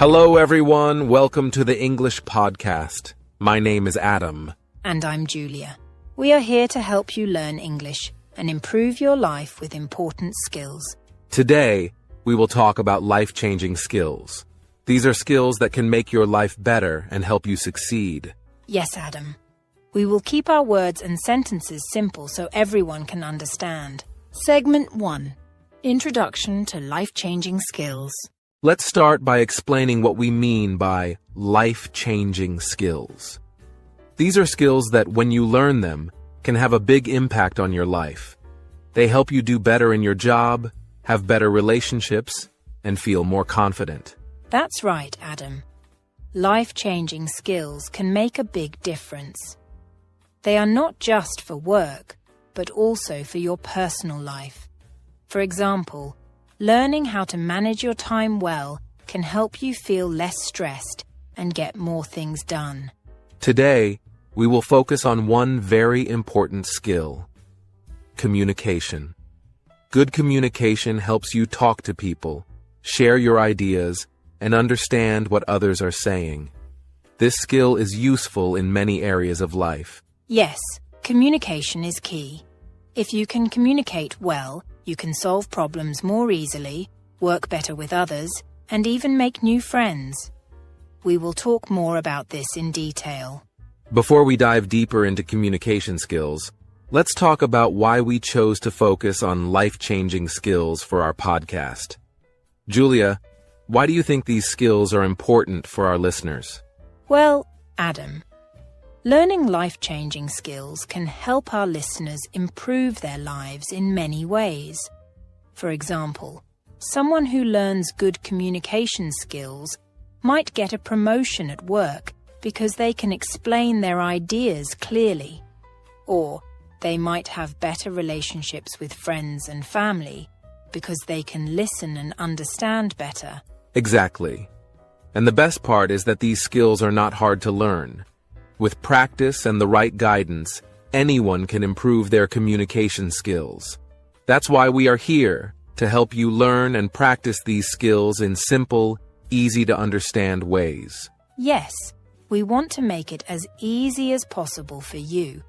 Hello, everyone. Welcome to the English podcast. My name is Adam. And I'm Julia. We are here to help you learn English and improve your life with important skills. Today, we will talk about life-changing skills. These are skills that can make your life better and help you succeed. Yes, Adam. We will keep our words and sentences simple so everyone can understand. Segment 1. Introduction to Life-Changing Skills. Let's start by explaining what we mean by life-changing skills. These are skills that, when you learn them, can have a big impact on your life. They help you do better in your job, have better relationships, and feel more confident. That's right, Adam. Life-changing skills can make a big difference. They are not just for work, but also for your personal life. For example, learning how to manage your time well can help you feel less stressed and get more things done. Today, we will focus on one very important skill: communication. Good communication helps you talk to people, share your ideas, and understand what others are saying. This skill is useful in many areas of life. Yes, communication is key. If you can communicate well, you can solve problems more easily, work better with others, and even make new friends. We will talk more about this in detail. Before we dive deeper into communication skills, let's talk about why we chose to focus on life-changing skills for our podcast. Julia, why do you think these skills are important for our listeners? Well, Adam, learning life-changing skills can help our listeners improve their lives in many ways. For example, someone who learns good communication skills might get a promotion at work because they can explain their ideas clearly. Or they might have better relationships with friends and family because they can listen and understand better. Exactly. And the best part is that these skills are not hard to learn. With practice and the right guidance, anyone can improve their communication skills. That's why we are here, to help you learn and practice these skills in simple, easy-to-understand ways. Yes, we want to make it as easy as possible for you.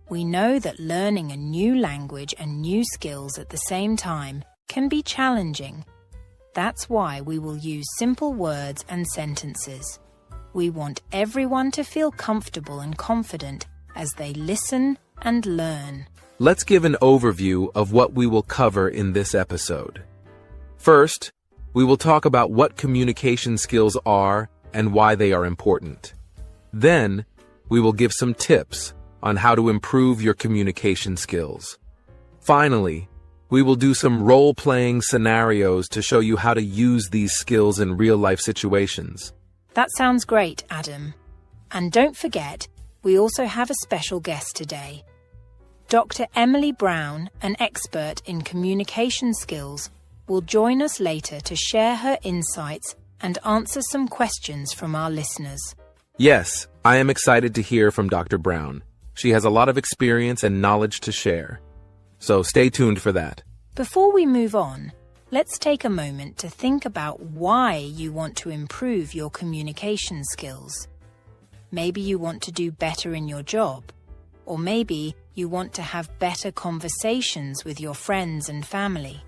We know that learning a new language and new skills at the same time can be challenging. That's why we will use simple words and sentences. We want everyone to feel comfortable and confident as they listen and learn. Let's give an overview of what we will cover in this episode. First, we will talk about what communication skills are and why they are important. Then, we will give some tips on how to improve your communication skills. Finally, we will do some role-playing scenarios to show you how to use these skills in real-life situations. That sounds great, Adam. And don't forget, we also have a special guest today. Dr. Emily Brown, an expert in communication skills, will join us later to share her insights and answer some questions from our listeners. Yes, I am excited to hear from Dr. Brown. She has a lot of experience and knowledge to share. So stay tuned for that. Before we move on, let's take a moment to think about why you want to improve your communication skills. Maybe you want to do better in your job, or maybe you want to have better conversations with your friends and family.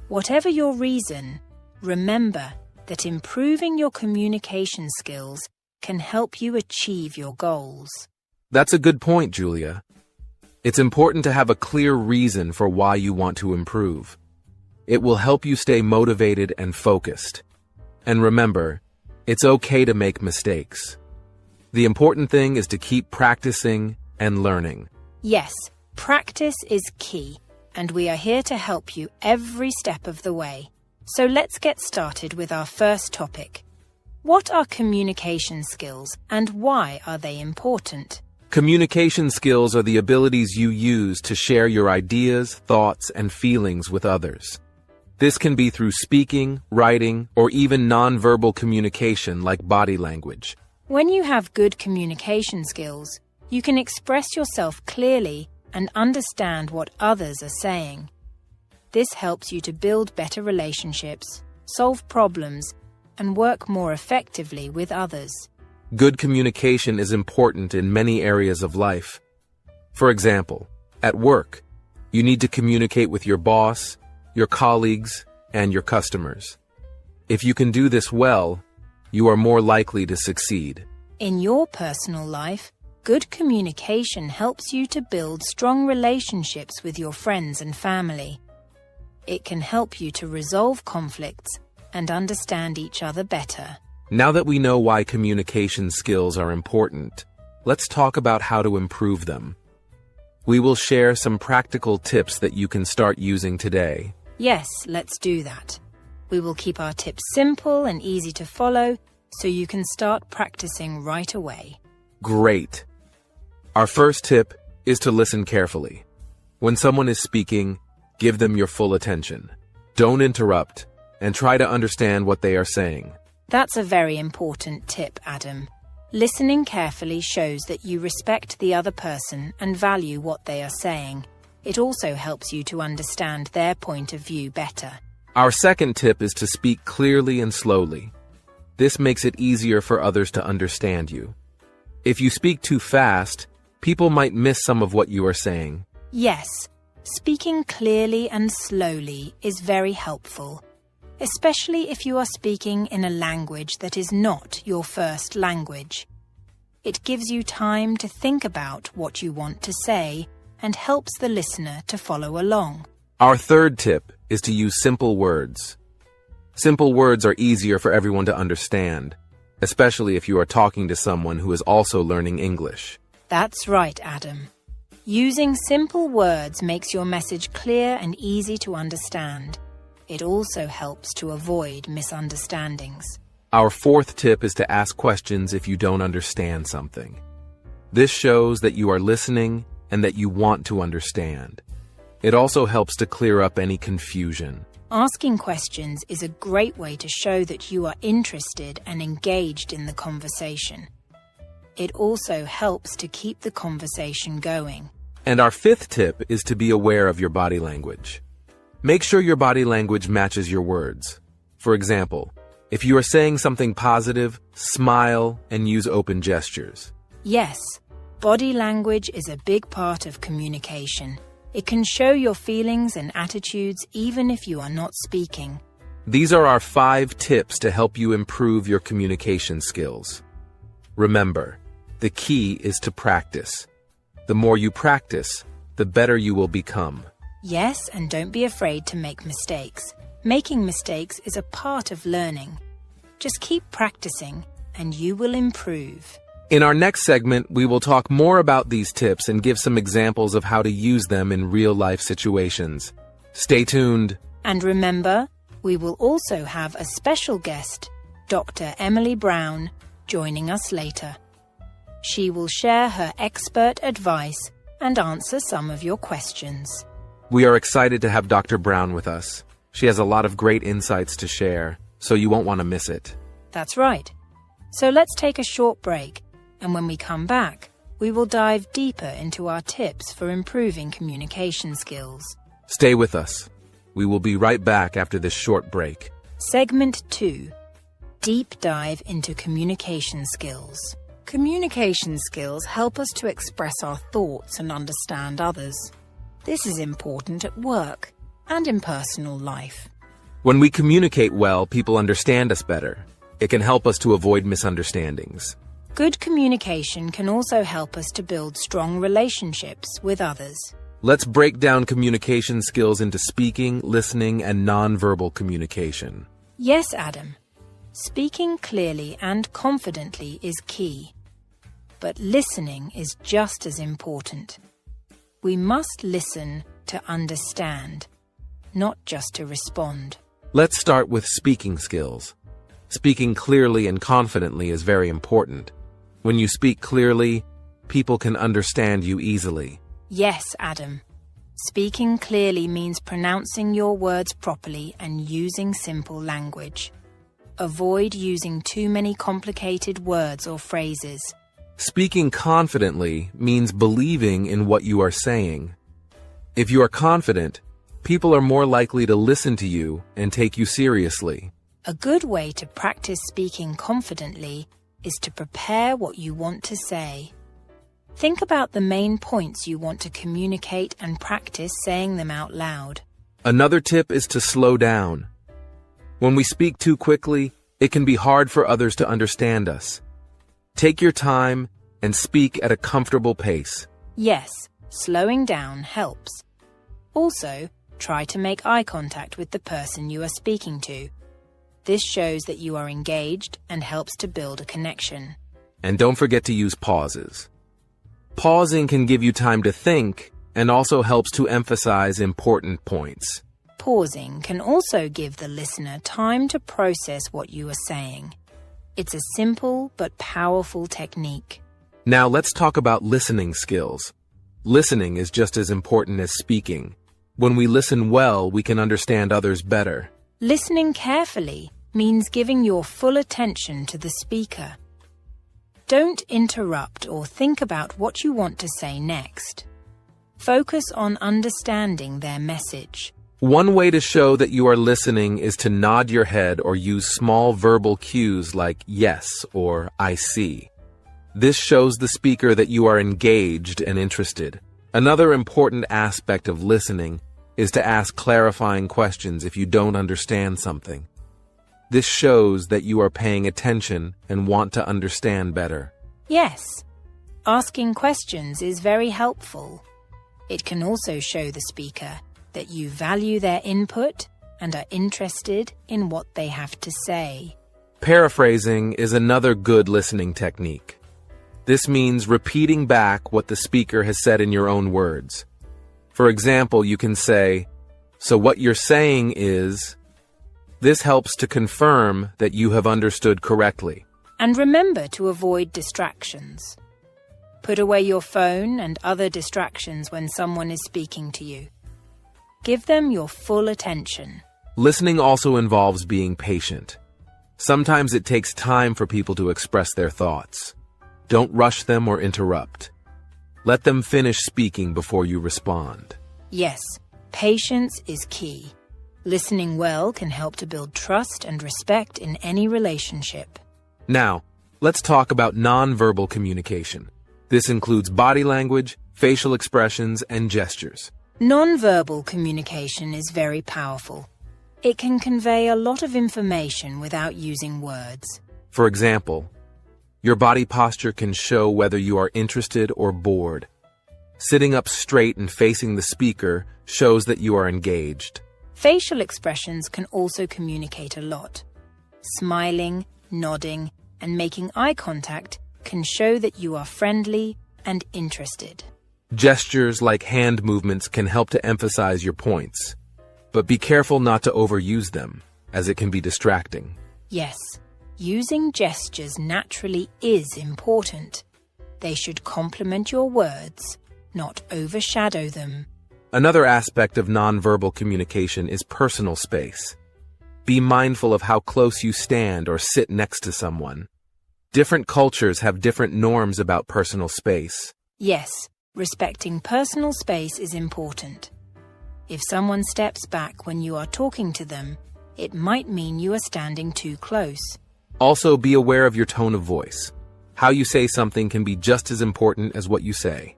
Whatever your reason, remember that improving your communication skills can help you achieve your goals. That's a good point, Julia. It's important to have a clear reason for why you want to improve. It will help you stay motivated and focused. And remember, it's okay to make mistakes. The important thing is to keep practicing and learning. Yes, practice is key, and we are here to help you every step of the way. So let's get started with our first topic. What are communication skills and why are they important? Communication skills are the abilities you use to share your ideas, thoughts, and feelings with others. This can be through speaking, writing, or even nonverbal communication like body language. When you have good communication skills, you can express yourself clearly and understand what others are saying. This helps you to build better relationships, solve problems, and work more effectively with others. Good communication is important in many areas of life. For example, at work, you need to communicate with your boss, your colleagues, and your customers. If you can do this well, you are more likely to succeed. In your personal life, good communication helps you to build strong relationships with your friends and family. It can help you to resolve conflicts and understand each other better. Now that we know why communication skills are important, let's talk about how to improve them. We will share some practical tips that you can start using today. Yes, let's do that. We will keep our tips simple and easy to follow so you can start practicing right away. Great! Our first tip is to listen carefully. When someone is speaking, give them your full attention. Don't interrupt, and try to understand what they are saying. That's a very important tip, Adam. Listening carefully shows that you respect the other person and value what they are saying. It also helps you to understand their point of view better. Our second tip is to speak clearly and slowly. This makes it easier for others to understand you. If you speak too fast, people might miss some of what you are saying. Yes, speaking clearly and slowly is very helpful, especially if you are speaking in a language that is not your first language. It gives you time to think about what you want to say and helps the listener to follow along. Our third tip is to use simple words. Simple words are easier for everyone to understand, especially if you are talking to someone who is also learning English. That's right, Adam. Using simple words makes your message clear and easy to understand. It also helps to avoid misunderstandings. Our fourth tip is to ask questions if you don't understand something. This shows that you are listening and that you want to understand. It also helps to clear up any confusion. Asking questions is a great way to show that you are interested and engaged in the conversation. It also helps to keep the conversation going. And our fifth tip is to be aware of your body language. Make sure your body language matches your words. For example, if you are saying something positive, smile and use open gestures. Yes, body language is a big part of communication. It can show your feelings and attitudes even if you are not speaking. These are our 5 tips to help you improve your communication skills. Remember, the key is to practice. The more you practice, the better you will become. Yes, and don't be afraid to make mistakes. Making mistakes is a part of learning. Just keep practicing, and you will improve. In our next segment, we will talk more about these tips and give some examples of how to use them in real-life situations. Stay tuned. And remember, we will also have a special guest, Dr. Emily Brown, joining us later. She will share her expert advice and answer some of your questions. We are excited to have Dr. Brown with us. She has a lot of great insights to share, so you won't want to miss it. That's right. So let's take a short break, and when we come back, we will dive deeper into our tips for improving communication skills. Stay with us. We will be right back after this short break. Segment 2. Deep dive into communication skills. Communication skills help us to express our thoughts and understand others. This is important at work and in personal life. When we communicate well, people understand us better. It can help us to avoid misunderstandings. Good communication can also help us to build strong relationships with others. Let's break down communication skills into speaking, listening, and nonverbal communication. Yes, Adam. Speaking clearly and confidently is key. But listening is just as important. We must listen to understand, not just to respond. Let's start with speaking skills. Speaking clearly and confidently is very important. When you speak clearly, people can understand you easily. Yes, Adam. Speaking clearly means pronouncing your words properly and using simple language. Avoid using too many complicated words or phrases. Speaking confidently means believing in what you are saying. If you are confident, people are more likely to listen to you and take you seriously. A good way to practice speaking confidently is to prepare what you want to say. Think about the main points you want to communicate and practice saying them out loud. Another tip is to slow down. When we speak too quickly, it can be hard for others to understand us. Take your time and speak at a comfortable pace. Yes, slowing down helps. Also, try to make eye contact with the person you are speaking to. This shows that you are engaged and helps to build a connection. And don't forget to use pauses. Pausing can give you time to think and also helps to emphasize important points. Pausing can also give the listener time to process what you are saying. It's a simple but powerful technique. Now let's talk about listening skills. Listening is just as important as speaking. When we listen well, we can understand others better. Listening carefully means giving your full attention to the speaker. Don't interrupt or think about what you want to say next. Focus on understanding their message. One way to show that you are listening is to nod your head or use small verbal cues like yes or I see. This shows the speaker that you are engaged and interested. Another important aspect of listening is to ask clarifying questions if you don't understand something. This shows that you are paying attention and want to understand better. Yes, asking questions is very helpful. It can also show the speaker that you value their input and are interested in what they have to say. Paraphrasing is another good listening technique. This means repeating back what the speaker has said in your own words. For example, you can say, "So what you're saying is..." This helps to confirm that you have understood correctly. And remember to avoid distractions. Put away your phone and other distractions when someone is speaking to you. Give them your full attention. Listening also involves being patient. Sometimes it takes time for people to express their thoughts. Don't rush them or interrupt. Let them finish speaking before you respond. Yes, patience is key. Listening well can help to build trust and respect in any relationship. Now, let's talk about nonverbal communication. This includes body language, facial expressions, and gestures. Nonverbal communication is very powerful. It can convey a lot of information without using words. For example, your body posture can show whether you are interested or bored. Sitting up straight and facing the speaker shows that you are engaged. Facial expressions can also communicate a lot. Smiling, nodding, and making eye contact can show that you are friendly and interested. Gestures like hand movements can help to emphasize your points, but be careful not to overuse them, as it can be distracting. Yes, using gestures naturally is important. They should complement your words, not overshadow them. Another aspect of nonverbal communication is personal space. Be mindful of how close you stand or sit next to someone. Different cultures have different norms about personal space. Yes, respecting personal space is important. If someone steps back when you are talking to them, it might mean you are standing too close. Also, be aware of your tone of voice. How you say something can be just as important as what you say.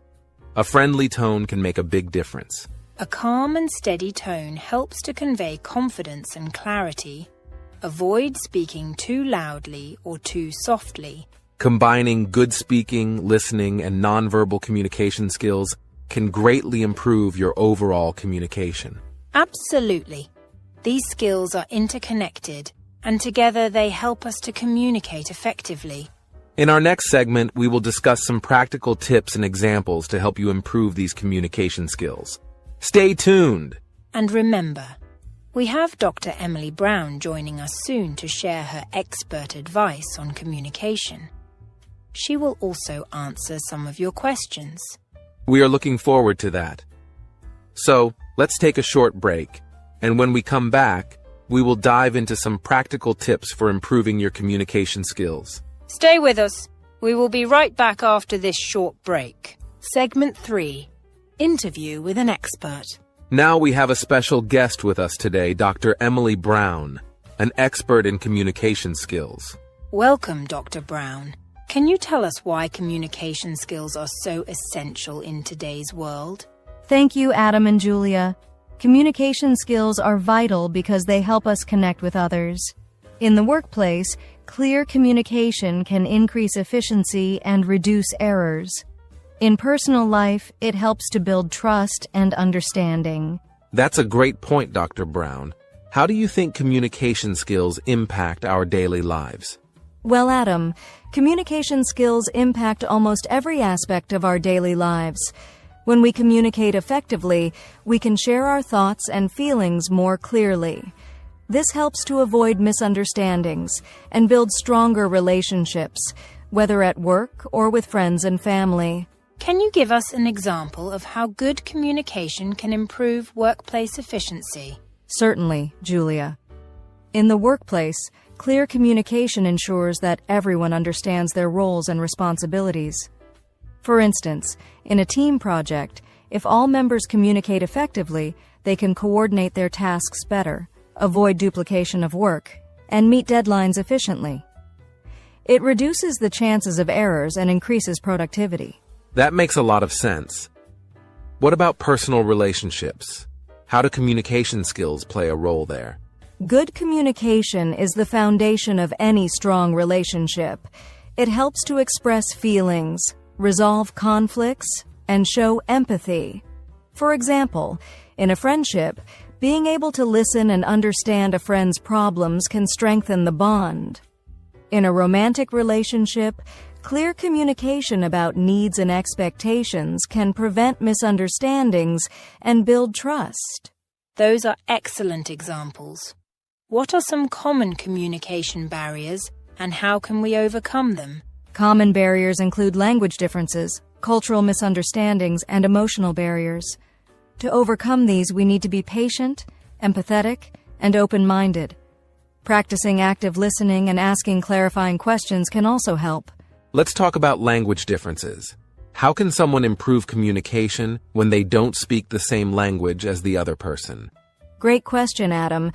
A friendly tone can make a big difference. A calm and steady tone helps to convey confidence and clarity. Avoid speaking too loudly or too softly. Combining good speaking, listening, and nonverbal communication skills can greatly improve your overall communication. Absolutely. These skills are interconnected, and together they help us to communicate effectively. In our next segment, we will discuss some practical tips and examples to help you improve these communication skills. Stay tuned! And remember, we have Dr. Emily Brown joining us soon to share her expert advice on communication. She will also answer some of your questions. We are looking forward to that. So, let's take a short break, and when we come back, we will dive into some practical tips for improving your communication skills. Stay with us. We will be right back after this short break. Segment 3. Interview with an expert. Now we have a special guest with us today, Dr. Emily Brown. an expert in communication skills. Welcome, Dr. Brown. Can you tell us why communication skills are so essential in today's world? Thank you, Adam and Julia. Communication skills are vital because they help us connect with others. In the workplace, clear communication can increase efficiency and reduce errors. In personal life, it helps to build trust and understanding. That's a great point, Dr. Brown. How do you think communication skills impact our daily lives? Well, Adam, communication skills impact almost every aspect of our daily lives. When we communicate effectively, we can share our thoughts and feelings more clearly. This helps to avoid misunderstandings and build stronger relationships, whether at work or with friends and family. Can you give us an example of how good communication can improve workplace efficiency? Certainly, Julia. In the workplace, clear communication ensures that everyone understands their roles and responsibilities. For instance, in a team project, if all members communicate effectively, they can coordinate their tasks better, avoid duplication of work, and meet deadlines efficiently. It reduces the chances of errors and increases productivity. That makes a lot of sense. What about personal relationships? How do communication skills play a role there? Good communication is the foundation of any strong relationship. It helps to express feelings, resolve conflicts, and show empathy. For example, in a friendship, being able to listen and understand a friend's problems can strengthen the bond. In a romantic relationship, clear communication about needs and expectations can prevent misunderstandings and build trust. Those are excellent examples. What are some common communication barriers, and how can we overcome them? Common barriers include language differences, cultural misunderstandings, and emotional barriers. To overcome these, we need to be patient, empathetic, and open-minded. Practicing active listening and asking clarifying questions can also help. Let's talk about language differences. How can someone improve communication when they don't speak the same language as the other person? Great question, Adam.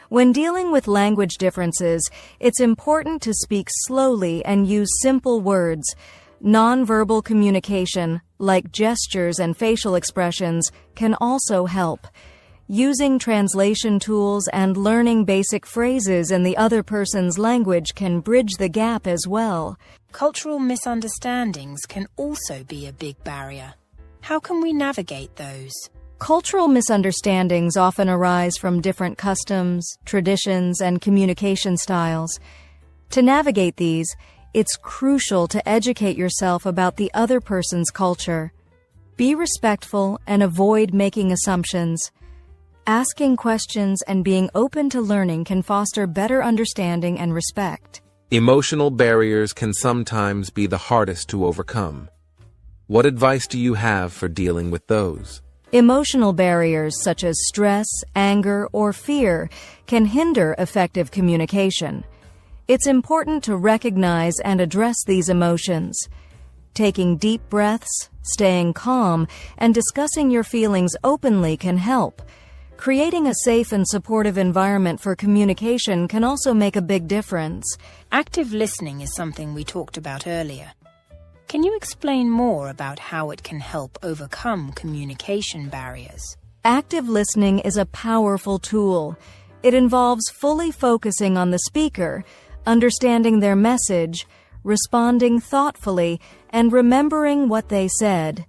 When dealing with language differences, it's important to speak slowly and use simple words. Nonverbal communication, like gestures and facial expressions, can also help. Using translation tools and learning basic phrases in the other person's language can bridge the gap as well. Cultural misunderstandings can also be a big barrier. How can we navigate those? Cultural misunderstandings often arise from different customs, traditions, and communication styles. To navigate these, it's crucial to educate yourself about the other person's culture. Be respectful and avoid making assumptions. Asking questions and being open to learning can foster better understanding and respect. Emotional barriers can sometimes be the hardest to overcome. What advice do you have for dealing with those? Emotional barriers such as stress, anger, or fear can hinder effective communication. It's important to recognize and address these emotions. Taking deep breaths, staying calm, and discussing your feelings openly can help. Creating a safe and supportive environment for communication can also make a big difference. Active listening is something we talked about earlier. Can you explain more about how it can help overcome communication barriers? Active listening is a powerful tool. It involves fully focusing on the speaker, understanding their message, responding thoughtfully, and remembering what they said.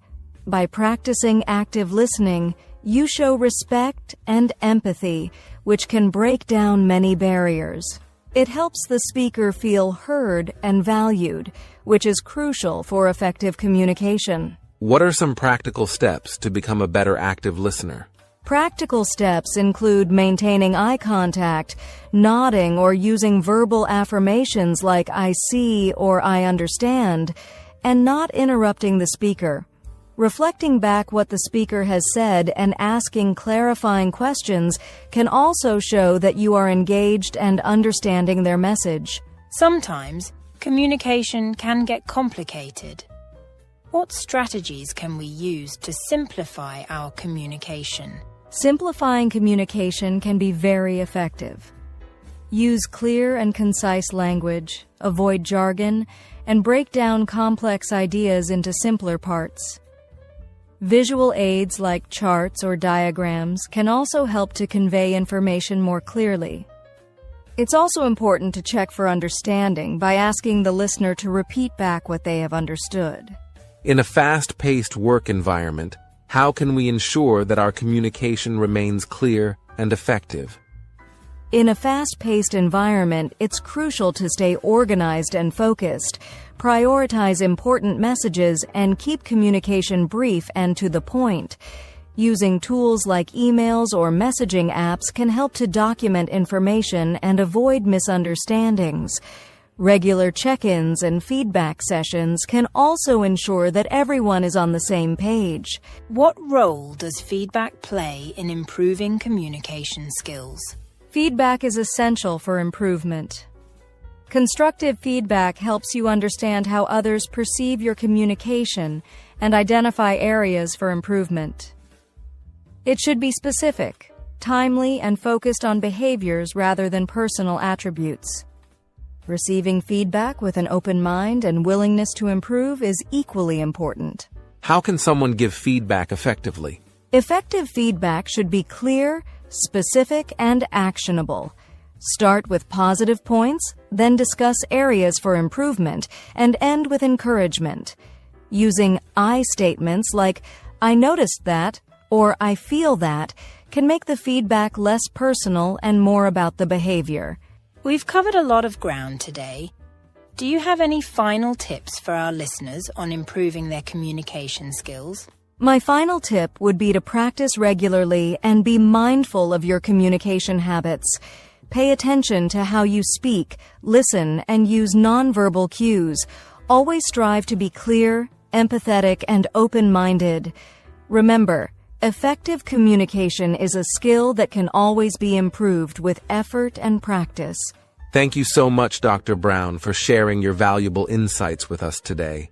By practicing active listening, you show respect and empathy, which can break down many barriers. It helps the speaker feel heard and valued, which is crucial for effective communication. What are some practical steps to become a better active listener? Practical steps include maintaining eye contact, nodding or using verbal affirmations like "I see" or "I understand," and not interrupting the speaker. Reflecting back what the speaker has said and asking clarifying questions can also show that you are engaged and understanding their message. Sometimes, communication can get complicated. What strategies can we use to simplify our communication? Simplifying communication can be very effective. Use clear and concise language, avoid jargon, and break down complex ideas into simpler parts. Visual aids like charts or diagrams can also help to convey information more clearly. It's also important to check for understanding by asking the listener to repeat back what they have understood. In a fast-paced work environment, how can we ensure that our communication remains clear and effective? In a fast-paced environment, it's crucial to stay organized and focused, prioritize important messages, and keep communication brief and to the point. Using tools like emails or messaging apps can help to document information and avoid misunderstandings. Regular check-ins and feedback sessions can also ensure that everyone is on the same page. What role does feedback play in improving communication skills? Feedback is essential for improvement. Constructive feedback helps you understand how others perceive your communication and identify areas for improvement. It should be specific, timely, and focused on behaviors rather than personal attributes. Receiving feedback with an open mind and willingness to improve is equally important. How can someone give feedback effectively? Effective feedback should be clear, specific, and actionable. Start with positive points, then discuss areas for improvement, and end with encouragement. Using I statements like, "I noticed that," or "I feel that," can make the feedback less personal and more about the behavior. We've covered a lot of ground today. Do you have any final tips for our listeners on improving their communication skills? My final tip would be to practice regularly and be mindful of your communication habits. Pay attention to how you speak, listen, and use nonverbal cues. Always strive to be clear, empathetic, and open-minded. Remember, effective communication is a skill that can always be improved with effort and practice. Thank you so much, Dr. Brown, for sharing your valuable insights with us today.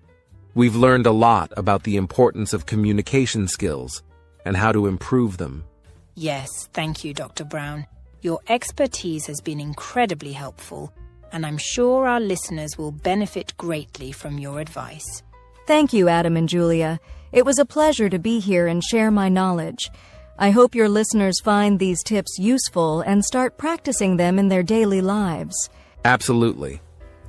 We've learned a lot about the importance of communication skills and how to improve them. Yes, thank you, Dr. Brown. Your expertise has been incredibly helpful, and I'm sure our listeners will benefit greatly from your advice. Thank you, Adam and Julia. It was a pleasure to be here and share my knowledge. I hope your listeners find these tips useful and start practicing them in their daily lives. Absolutely.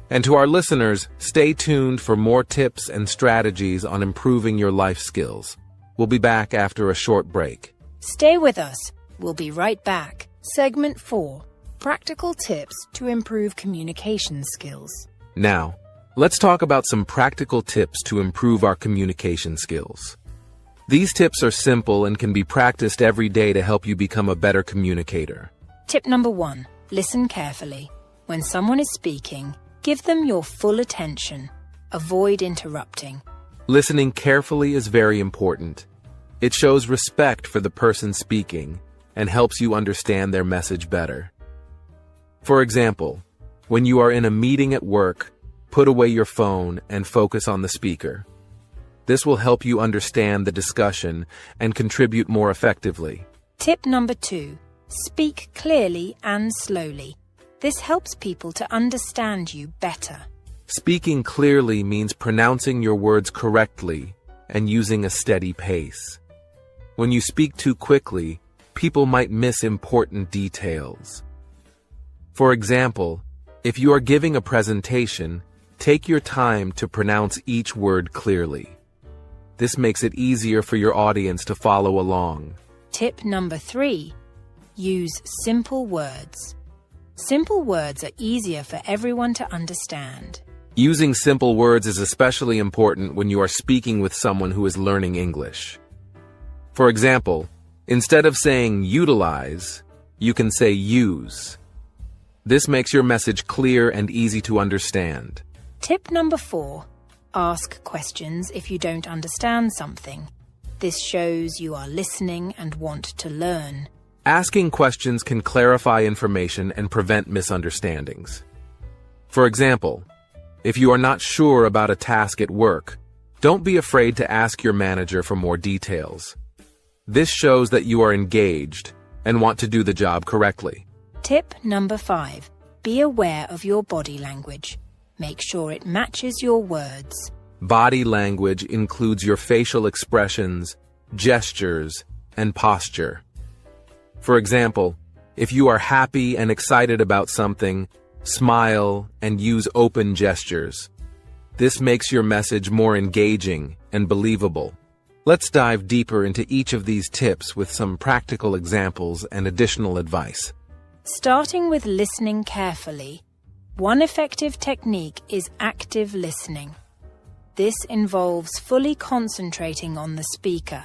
And to our listeners, stay tuned for more tips and strategies on improving your life skills. We'll be back after a short break. Stay with us. We'll be right back. Segment 4. Practical tips to improve communication skills. Now, let's talk about some practical tips to improve our communication skills. These tips are simple and can be practiced every day to help you become a better communicator. Tip number 1. Listen carefully. When someone is speaking, give them your full attention. Avoid interrupting. Listening carefully is very important. It shows respect for the person speaking and helps you understand their message better. For example, when you are in a meeting at work, put away your phone and focus on the speaker. This will help you understand the discussion and contribute more effectively. Tip number 2. Speak clearly and slowly. This helps people to understand you better. Speaking clearly means pronouncing your words correctly and using a steady pace. When you speak too quickly, people might miss important details. For example, if you are giving a presentation, take your time to pronounce each word clearly. This makes it easier for your audience to follow along. Tip number 3. Use simple words. Simple words are easier for everyone to understand. Using simple words is especially important when you are speaking with someone who is learning English. For example, instead of saying utilize, you can say use. This makes your message clear and easy to understand. Tip number 4. Ask questions if you don't understand something. This shows you are listening and want to learn. Asking questions can clarify information and prevent misunderstandings. For example, if you are not sure about a task at work, don't be afraid to ask your manager for more details. This shows that you are engaged and want to do the job correctly. Tip number 5. be aware of your body language. Make sure it matches your words. Body language includes your facial expressions, gestures, and posture. For example, if you are happy and excited about something, smile and use open gestures. This makes your message more engaging and believable. Let's dive deeper into each of these tips with some practical examples and additional advice. Starting with listening carefully, one effective technique is active listening. This involves fully concentrating on the speaker,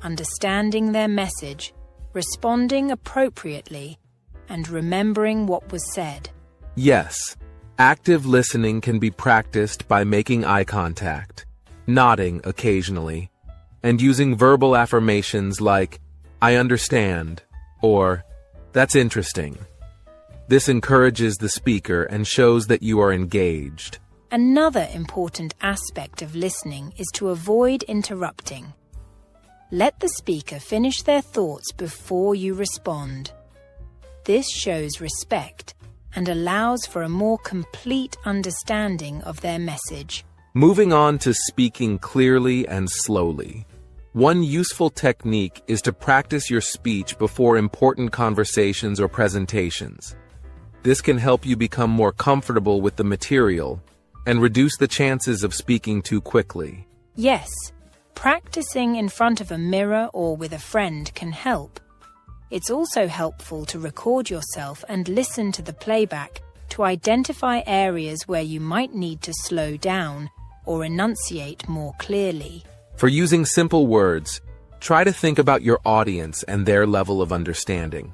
understanding their message, responding appropriately, and remembering what was said. Yes, active listening can be practiced by making eye contact, nodding occasionally, and using verbal affirmations like, "I understand," or "That's interesting." This encourages the speaker and shows that you are engaged. Another important aspect of listening is to avoid interrupting. Let the speaker finish their thoughts before you respond. This shows respect and allows for a more complete understanding of their message. Moving on to speaking clearly and slowly. One useful technique is to practice your speech before important conversations or presentations. This can help you become more comfortable with the material and reduce the chances of speaking too quickly. Yes, practicing in front of a mirror or with a friend can help. It's also helpful to record yourself and listen to the playback to identify areas where you might need to slow down or enunciate more clearly. For using simple words, try to think about your audience and their level of understanding.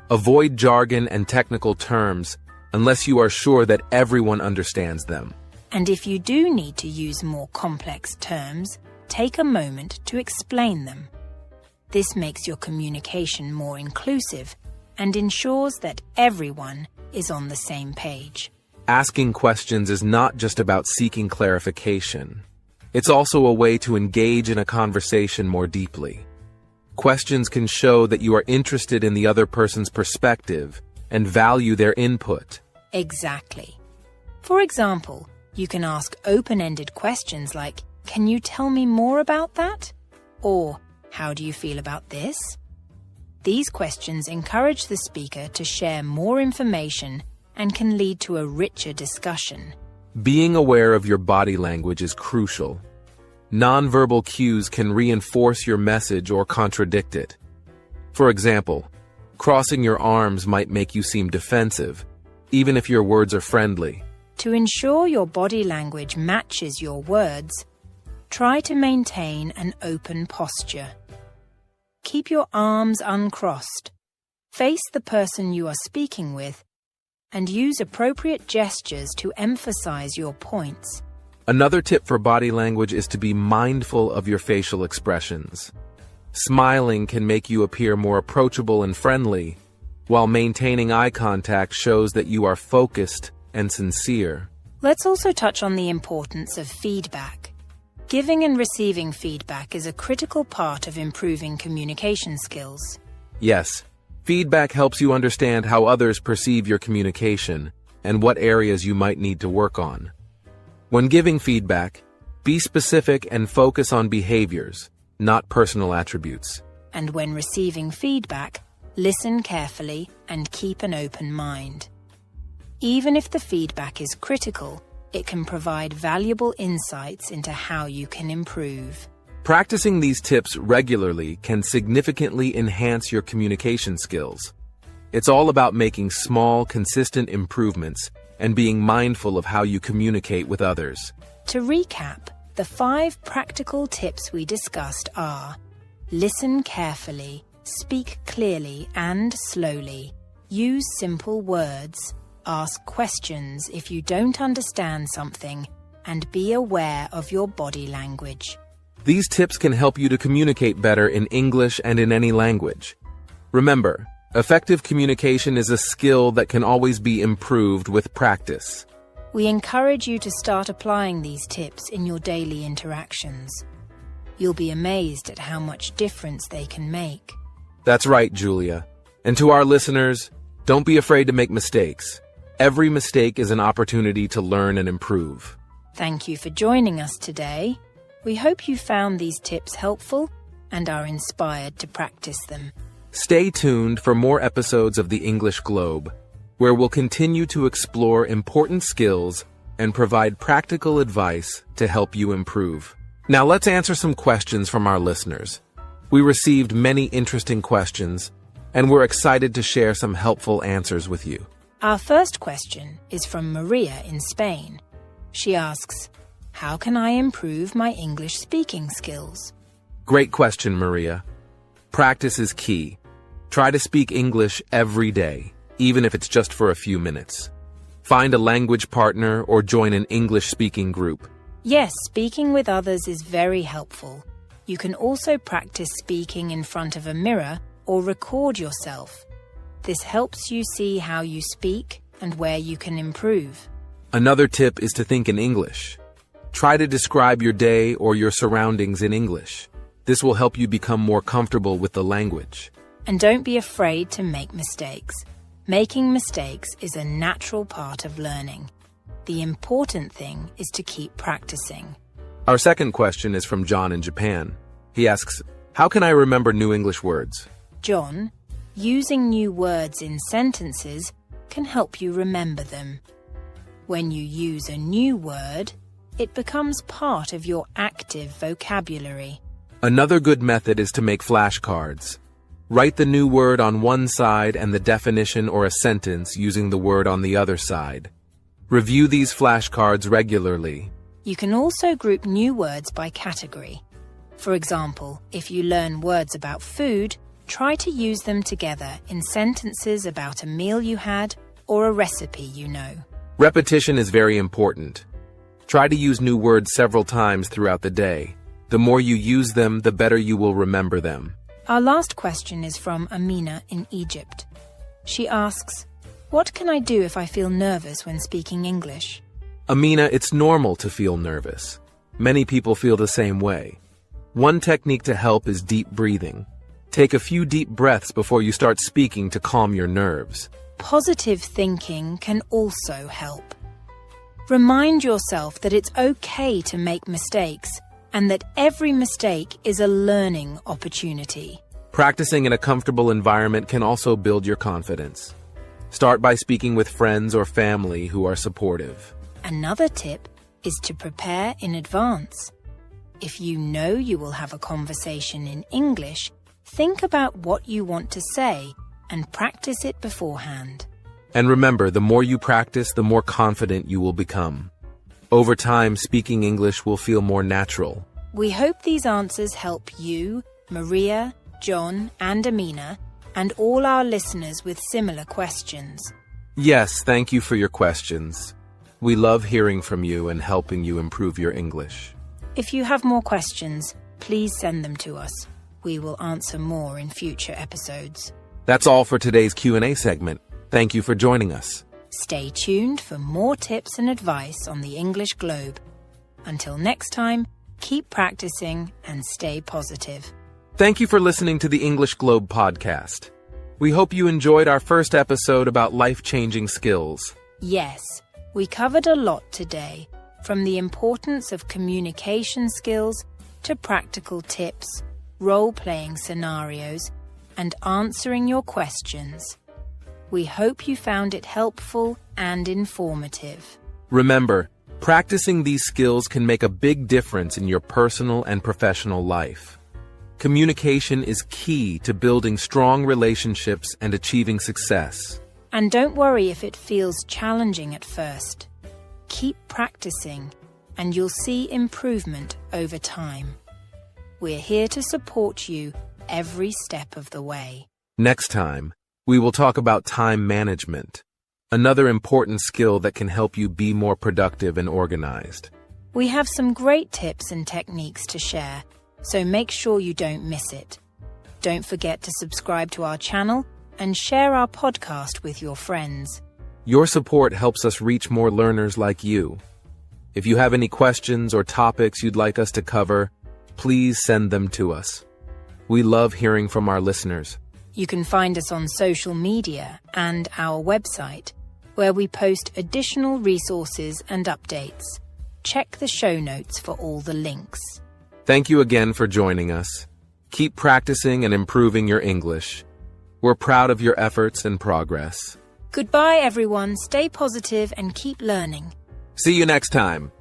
Avoid jargon and technical terms unless you are sure that everyone understands them. And if you do need to use more complex terms, take a moment to explain them. This makes your communication more inclusive and ensures that everyone is on the same page. Asking questions is not just about seeking clarification. It's also a way to engage in a conversation more deeply. Questions can show that you are interested in the other person's perspective and value their input. Exactly. For example, you can ask open-ended questions like, "Can you tell me more about that?" Or, "How do you feel about this?" These questions encourage the speaker to share more information and can lead to a richer discussion. Being aware of your body language is crucial. Nonverbal cues can reinforce your message or contradict it. For example, crossing your arms might make you seem defensive, even if your words are friendly. To ensure your body language matches your words, try to maintain an open posture. Keep your arms uncrossed. Face the person you are speaking with and use appropriate gestures to emphasize your points. Another tip for body language is to be mindful of your facial expressions. Smiling can make you appear more approachable and friendly, while maintaining eye contact shows that you are focused and sincere. Let's also touch on the importance of feedback. Giving and receiving feedback is a critical part of improving communication skills. Yes, feedback helps you understand how others perceive your communication and what areas you might need to work on. When giving feedback, be specific and focus on behaviors, not personal attributes. And when receiving feedback, listen carefully and keep an open mind. Even if the feedback is critical, it can provide valuable insights into how you can improve. Practicing these tips regularly can significantly enhance your communication skills. It's all about making small, consistent improvements and being mindful of how you communicate with others. To recap, the 5 practical tips we discussed are: listen carefully, speak clearly and slowly, use simple words, ask questions if you don't understand something, and be aware of your body language. These tips can help you to communicate better in English and in any language. Remember, effective communication is a skill that can always be improved with practice. We encourage you to start applying these tips in your daily interactions. You'll be amazed at how much difference they can make. That's right, Julia. And to our listeners, don't be afraid to make mistakes. Every mistake is an opportunity to learn and improve. Thank you for joining us today. We hope you found these tips helpful and are inspired to practice them. Stay tuned for more episodes of the English Globe, where we'll continue to explore important skills and provide practical advice to help you improve. Now let's answer some questions from our listeners. We received many interesting questions, and we're excited to share some helpful answers with you. Our first question is from Maria in Spain. She asks, how can I improve my English speaking skills? Great question, Maria. Practice is key. Try to speak English every day, even if it's just for a few minutes. Find a language partner or join an English-speaking group. Yes, speaking with others is very helpful. You can also practice speaking in front of a mirror or record yourself. This helps you see how you speak and where you can improve. Another tip is to think in English. Try to describe your day or your surroundings in English. This will help you become more comfortable with the language. And don't be afraid to make mistakes. Making mistakes is a natural part of learning. The important thing is to keep practicing. Our second question is from John in Japan. He asks, how can I remember new English words? John, using new words in sentences can help you remember them. When you use a new word, it becomes part of your active vocabulary. Another good method is to make flashcards. Write the new word on one side and the definition or a sentence using the word on the other side. Review these flashcards regularly. You can also group new words by category. For example, if you learn words about food, try to use them together in sentences about a meal you had or a recipe you know. Repetition is very important. Try to use new words several times throughout the day. The more you use them, the better you will remember them. Our last question is from Amina in Egypt. She asks, what can I do if I feel nervous when speaking English? Amina, it's normal to feel nervous. Many people feel the same way. One technique to help is deep breathing. Take a few deep breaths before you start speaking to calm your nerves. Positive thinking can also help. Remind yourself that it's okay to make mistakes and that every mistake is a learning opportunity. Practicing in a comfortable environment can also build your confidence. Start by speaking with friends or family who are supportive. Another tip is to prepare in advance. If you know you will have a conversation in English, think about what you want to say and practice it beforehand. And remember, the more you practice, the more confident you will become. Over time, speaking English will feel more natural. We hope these answers help you, Maria, John, and Amina, and all our listeners with similar questions. Yes, thank you for your questions. We love hearing from you and helping you improve your English. If you have more questions, please send them to us. We will answer more in future episodes. That's all for today's Q&A segment. Thank you for joining us. Stay tuned for more tips and advice on the English Globe. Until next time, keep practicing and stay positive. Thank you for listening to the English Globe podcast. We hope you enjoyed our first episode about life-changing skills. Yes, we covered a lot today, from the importance of communication skills to practical tips, role-playing scenarios, and answering your questions. We hope you found it helpful and informative. Remember, practicing these skills can make a big difference in your personal and professional life. Communication is key to building strong relationships and achieving success. And don't worry if it feels challenging at first. Keep practicing, and you'll see improvement over time. We're here to support you every step of the way. Next time, we will talk about time management, another important skill that can help you be more productive and organized. We have some great tips and techniques to share, so make sure you don't miss it. Don't forget to subscribe to our channel and share our podcast with your friends. Your support helps us reach more learners like you. If you have any questions or topics you'd like us to cover, please send them to us. We love hearing from our listeners. You can find us on social media and our website. where we post additional resources and updates. Check the show notes for all the links. Thank you again for joining us. Keep practicing and improving your English. We're proud of your efforts and progress. Goodbye, everyone. Stay positive and keep learning. See you next time.